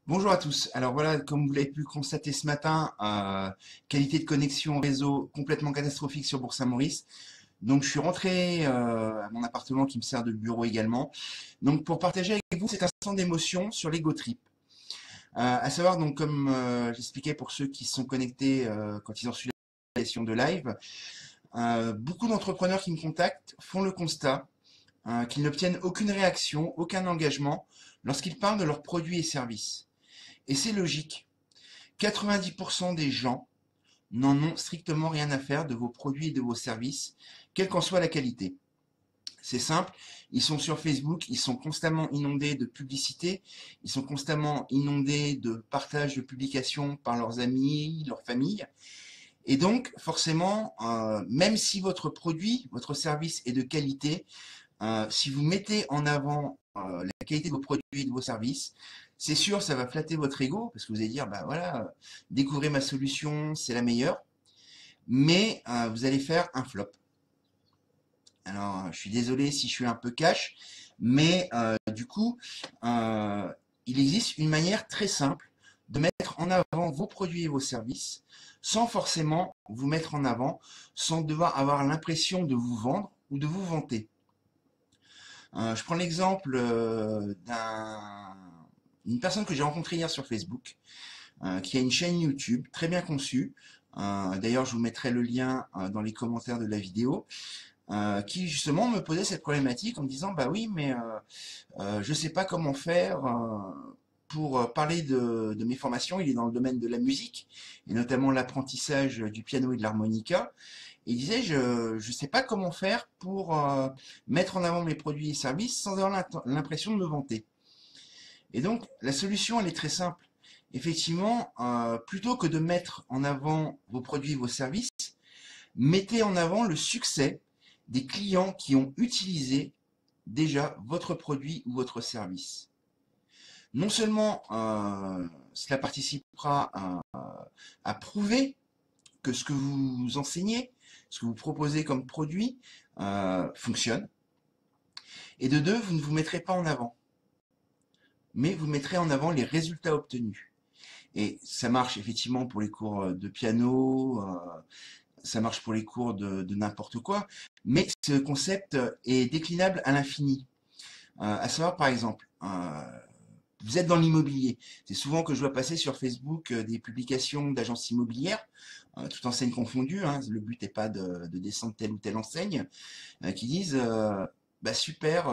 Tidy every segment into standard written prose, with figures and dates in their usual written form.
Bonjour à tous. Alors voilà, comme vous l'avez pu le constater ce matin, qualité de connexion réseau complètement catastrophique sur Bourg-Saint-Maurice. Donc je suis rentré à mon appartement qui me sert de bureau également. Donc pour partager avec vous cet instant d'émotion sur l'Ego Trip. À savoir donc comme j'expliquais pour ceux qui se sont connectés quand ils ont reçu la session de live, beaucoup d'entrepreneurs qui me contactent font le constat qu'ils n'obtiennent aucune réaction, aucun engagement lorsqu'ils parlent de leurs produits et services. Et c'est logique. 90% des gens n'en ont strictement rien à faire de vos produits et de vos services, quelle qu'en soit la qualité. C'est simple, ils sont sur Facebook, ils sont constamment inondés de publicités, ils sont constamment inondés de partage de publications par leurs amis, leur famille. Et donc, forcément, même si votre produit, votre service est de qualité, si vous mettez en avant la qualité de vos produits et de vos services, c'est sûr, ça va flatter votre ego, parce que vous allez dire, bah voilà, découvrez ma solution, c'est la meilleure, mais vous allez faire un flop. Alors, je suis désolé si je suis un peu cash, mais du coup, il existe une manière très simple de mettre en avant vos produits et vos services, sans forcément vous mettre en avant, sans devoir avoir l'impression de vous vendre ou de vous vanter. Je prends l'exemple d'une personne que j'ai rencontrée hier sur Facebook, qui a une chaîne YouTube très bien conçue. D'ailleurs, je vous mettrai le lien dans les commentaires de la vidéo, qui justement me posait cette problématique en me disant, bah oui, mais je sais pas comment faire pour parler de mes formations. Il est dans le domaine de la musique, et notamment l'apprentissage du piano et de l'harmonica. Et il disait, je sais pas comment faire pour mettre en avant mes produits et services sans avoir l'impression de me vanter. Et donc, la solution, elle est très simple. Effectivement, plutôt que de mettre en avant vos produits et vos services, mettez en avant le succès des clients qui ont utilisé déjà votre produit ou votre service. Non seulement cela participera à prouver que ce que vous enseignez, ce que vous proposez comme produit fonctionne, et de deux, vous ne vous mettrez pas en avant, mais vous mettrez en avant les résultats obtenus. Et ça marche effectivement pour les cours de piano, ça marche pour les cours de n'importe quoi, mais ce concept est déclinable à l'infini. À savoir, par exemple, vous êtes dans l'immobilier. C'est souvent que je vois passer sur Facebook des publications d'agences immobilières, toutes enseignes confondues, hein, le but n'est pas de descendre telle ou telle enseigne, qui disent bah super,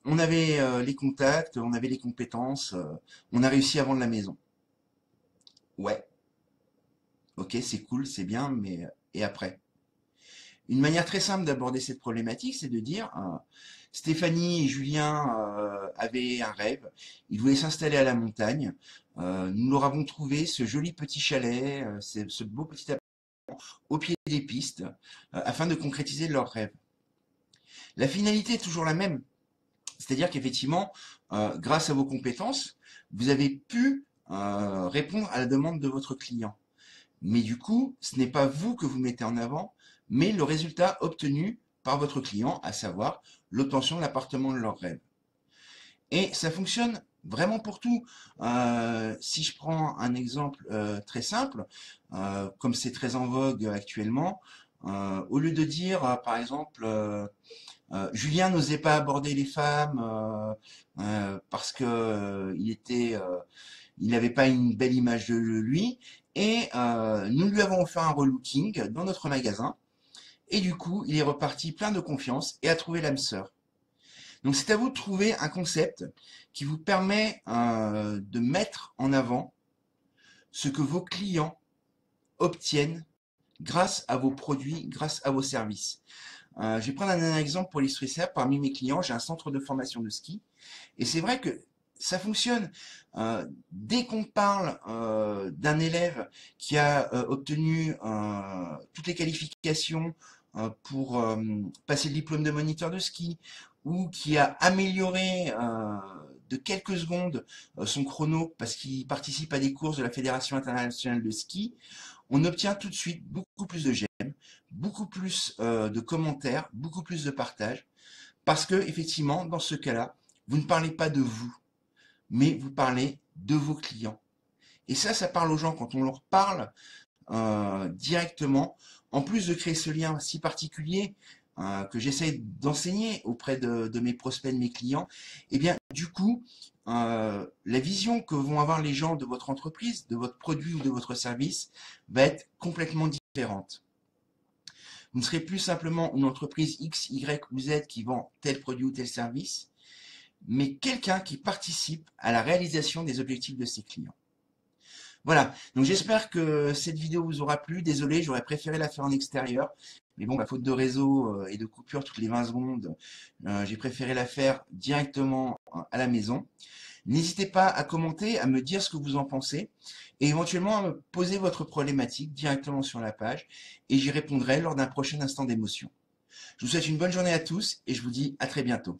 on avait les contacts, on avait les compétences, on a réussi à vendre la maison. Ouais, ok, c'est cool, c'est bien, mais et après? Une manière très simple d'aborder cette problématique, c'est de dire Stéphanie et Julien avaient un rêve, ils voulaient s'installer à la montagne, nous leur avons trouvé ce joli petit chalet, ce beau petit appartement au pied des pistes, afin de concrétiser leur rêve. La finalité est toujours la même, c'est-à-dire qu'effectivement, grâce à vos compétences, vous avez pu répondre à la demande de votre client. Mais du coup, ce n'est pas vous que vous mettez en avant, mais le résultat obtenu par votre client, à savoir l'obtention de l'appartement de leur rêve. Et ça fonctionne vraiment pour tout. Si je prends un exemple très simple, comme c'est très en vogue actuellement, au lieu de dire, par exemple, Julien n'osait pas aborder les femmes parce que il n'avait pas une belle image de lui, et nous lui avons offert un relooking dans notre magasin, et du coup, il est reparti plein de confiance et a trouvé l'âme sœur. Donc c'est à vous de trouver un concept qui vous permet de mettre en avant ce que vos clients obtiennent grâce à vos produits, grâce à vos services. Je vais prendre un exemple pour illustrer ça. Parmi mes clients, j'ai un centre de formation de ski. Et c'est vrai que ça fonctionne. Dès qu'on parle d'un élève qui a obtenu toutes les qualifications pour passer le diplôme de moniteur de ski, ou qui a amélioré de quelques secondes son chrono parce qu'il participe à des courses de la Fédération internationale de ski, on obtient tout de suite beaucoup plus de j'aime, beaucoup plus de commentaires, beaucoup plus de partages, parce que effectivement, dans ce cas-là, vous ne parlez pas de vous, mais vous parlez de vos clients. Et ça parle aux gens quand on leur parle directement. En plus de créer ce lien si particulier que j'essaie d'enseigner auprès de mes prospects, de mes clients, et bien du coup, la vision que vont avoir les gens de votre entreprise, de votre produit ou de votre service va être complètement différente. Vous ne serez plus simplement une entreprise X, Y ou Z qui vend tel produit ou tel service, mais quelqu'un qui participe à la réalisation des objectifs de ses clients. Voilà, donc j'espère que cette vidéo vous aura plu. Désolé, j'aurais préféré la faire en extérieur. Mais bon, faute de réseau et de coupure toutes les 20 secondes, j'ai préféré la faire directement à la maison. N'hésitez pas à commenter, à me dire ce que vous en pensez et éventuellement à me poser votre problématique directement sur la page et j'y répondrai lors d'un prochain instant d'émotion. Je vous souhaite une bonne journée à tous et je vous dis à très bientôt.